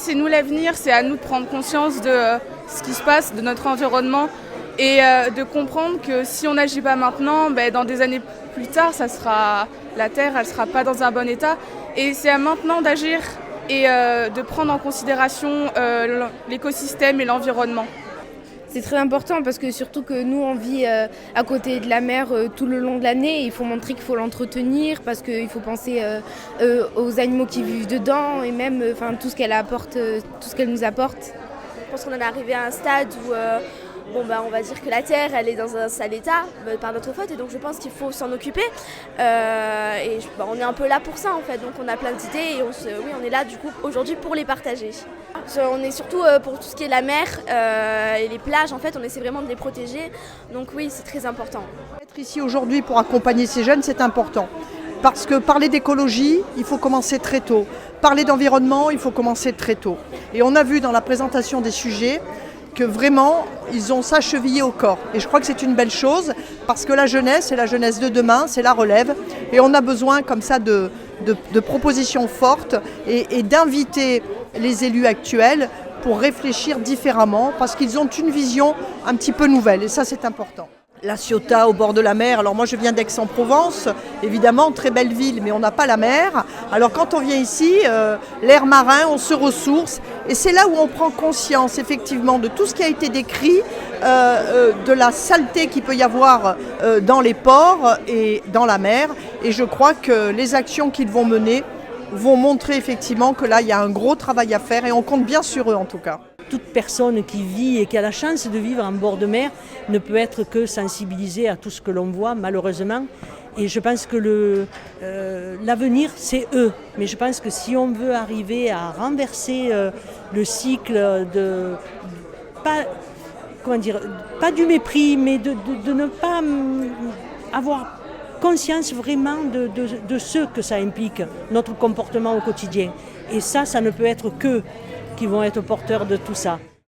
c'est nous l'avenir, c'est à nous de prendre conscience de ce qui se passe, de notre environnement et de comprendre que si on n'agit pas maintenant, dans des années plus tard, la Terre, elle ne sera pas dans un bon état. Et c'est à maintenant d'agir et de prendre en considération l'écosystème et l'environnement. C'est très important parce que surtout que nous on vit à côté de la mer tout le long de l'année. Il faut montrer qu'il faut l'entretenir parce qu'il faut penser aux animaux qui vivent dedans et même tout ce qu'elle apporte, tout ce qu'elle nous apporte. Je pense qu'on en est arrivé à un stade où on va dire que la Terre elle est dans un sale état par notre faute et donc je pense qu'il faut s'en occuper on est un peu là pour ça en fait, donc on a plein d'idées et on est là du coup aujourd'hui pour les partager. On est surtout pour tout ce qui est la mer et les plages en fait, on essaie vraiment de les protéger, donc oui c'est très important. Être ici aujourd'hui pour accompagner ces jeunes c'est important parce que parler d'écologie il faut commencer très tôt, parler d'environnement il faut commencer très tôt et on a vu dans la présentation des sujets que vraiment, ils ont ça chevillé au corps. Et je crois que c'est une belle chose, parce que la jeunesse, c'est la jeunesse de demain, c'est la relève. Et on a besoin comme ça de propositions fortes et d'inviter les élus actuels pour réfléchir différemment, parce qu'ils ont une vision un petit peu nouvelle. Et ça, c'est important. La Ciotat au bord de la mer, alors moi je viens d'Aix-en-Provence, évidemment très belle ville mais on n'a pas la mer. Alors quand on vient ici, l'air marin, on se ressource et c'est là où on prend conscience effectivement de tout ce qui a été décrit, de la saleté qu'il peut y avoir dans les ports et dans la mer. Et je crois que les actions qu'ils vont mener vont montrer effectivement que là il y a un gros travail à faire et on compte bien sur eux en tout cas. Toute personne qui vit et qui a la chance de vivre en bord de mer ne peut être que sensibilisée à tout ce que l'on voit malheureusement. Et je pense que l'avenir, c'est eux. Mais je pense que si on veut arriver à renverser le cycle pas du mépris, mais de ne pas avoir conscience vraiment de ce que ça implique, notre comportement au quotidien. Et ça ne peut être qu'eux qui vont être porteurs de tout ça.